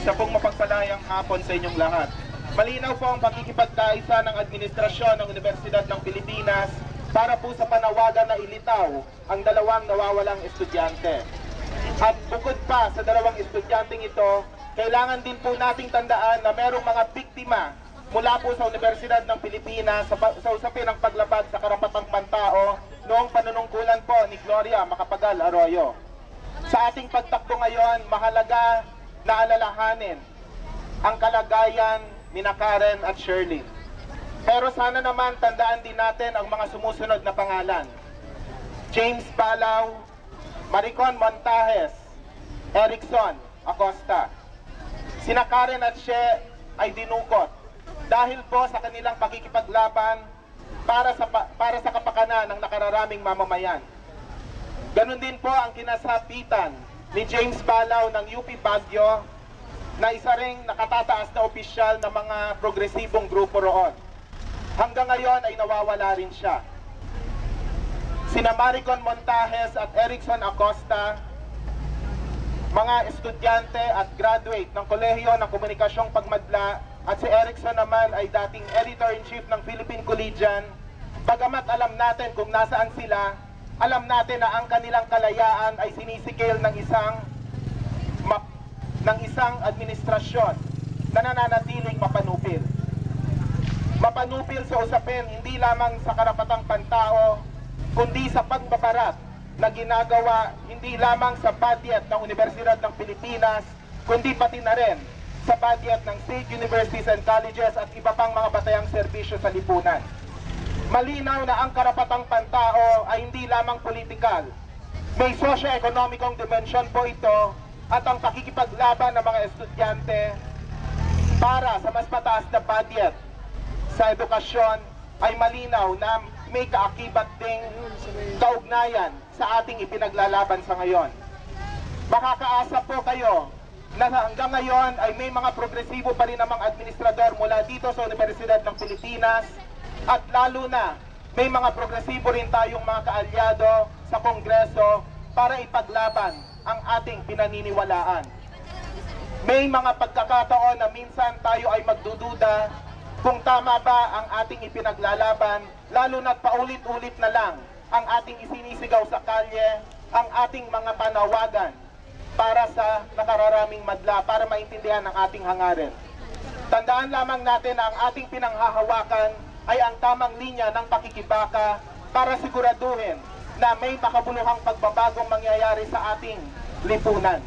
Sa pong mapagpalayang hapon sa inyong lahat. Malinaw po ang pakikipagkaisa ng administrasyon ng Universidad ng Pilipinas para po sa panawagan na ilitaw ang dalawang nawawalang estudyante. At bukod pa sa dalawang estudyanteng ito, kailangan din po nating tandaan na merong mga biktima mula po sa Universidad ng Pilipinas sa usapin ng paglabag sa karapatang pantao noong panunungkulan po ni Gloria Macapagal Arroyo. Sa ating pagtakbo ngayon, mahalaga na alalahanin ang kalagayan ni Karen at Shirley. Pero sana naman tandaan din natin ang mga sumusunod na pangalan. James Balaw, Maricon Montajes, Erickson Acosta. Sina Karen at She ay dinukot dahil po sa kanilang pakikipaglaban para sa kapakanan ng nakararaming mamamayan. Ganon din po ang kinasapitan ni James Balaw ng UP Baguio na isa ring nakatataas na opisyal ng mga progresibong grupo roon. Hanggang ngayon ay nawawala rin siya. Sina Maricon Montajes at Erickson Acosta, mga estudyante at graduate ng Kolehiyo ng Komunikasyong Pagmadla, at si Erickson naman ay dating Editor-in-Chief ng Philippine Collegian. Bagamat alam natin kung nasaan sila, alam natin na ang kanilang kalayaan ay sinisikil ng isang administrasyon na nananatiling mapanupil. Mapanupil sa usapin hindi lamang sa karapatang pantao, kundi sa pagbabarat na ginagawa hindi lamang sa budget ng Universidad ng Pilipinas, kundi pati na rin sa budget ng state universities and colleges at iba pang mga batayang serbisyo sa lipunan. Malinaw na ang karapatang pantao ay hindi lamang politikal. May socio-ekonomikong dimensyon po ito at ang pakikipaglaban ng mga estudyante para sa mas mataas na budget sa edukasyon ay malinaw na may kaakibat ding kaugnayan sa ating ipinaglalaban sa ngayon. Makakaasa po kayo na hanggang ngayon ay may mga progresibo pa rin namang administrador mula dito sa Universidad ng Pilipinas. At lalo na, may mga progresibo rin tayong mga kaalyado sa Kongreso para ipaglaban ang ating pinaniniwalaan. May mga pagkakataon na minsan tayo ay magdududa kung tama ba ang ating ipinaglalaban, lalo na't paulit-ulit na lang ang ating isinisigaw sa kalye, ang ating mga panawagan para sa nakararaming madla, para maintindihan ang ating hangarin. Tandaan lamang natin na ang ating pinanghahawakan ay ang tamang linya ng pakikibaka para siguraduhin na may makabuluhang pagbabagong mangyayari sa ating lipunan.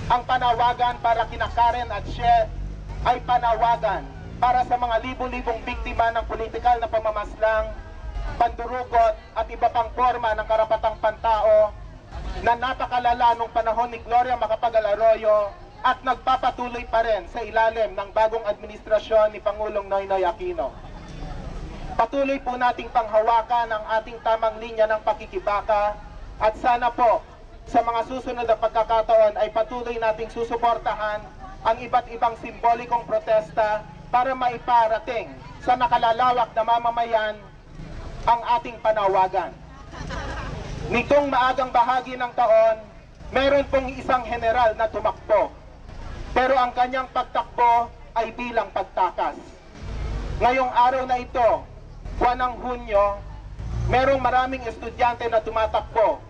Ang panawagan para kina Karen at She ay panawagan para sa mga libu-libong biktima ng politikal na pamamaslang, pandurugot at iba pang forma ng karapatang pantao na napakalala nung panahon ni Gloria Macapagal Arroyo at nagpapatuloy pa rin sa ilalim ng bagong administrasyon ni Pangulong Noynoy Aquino. Patuloy po nating panghawakan ang ating tamang linya ng pakikibaka at sana po sa mga susunod na pagkakataon ay patuloy nating susuportahan ang iba't ibang simbolikong protesta para maiparating sa nakalalawak na mamamayan ang ating panawagan. Nitong maagang bahagi ng taon, meron pong isang general na tumakbo, pero ang kanyang pagtakbo ay bilang pagtakas. Ngayong araw na ito, buwan ng Hunyo, merong maraming estudyante na tumatakbo,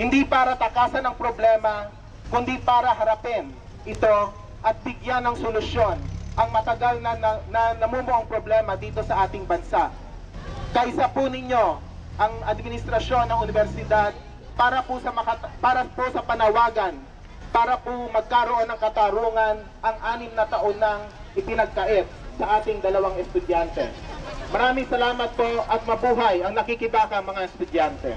hindi para takasan ang problema, kundi para harapin ito at bigyan ng solusyon ang matagal na namumuong problema dito sa ating bansa. Kaisa po ninyo ang administrasyon ng universidad para po sa panawagan, para po magkaroon ng katarungan ang 6 na taon nang ipinagkait sa ating dalawang estudyante. Maraming salamat po at mabuhay ang nakikibaka mga estudyante.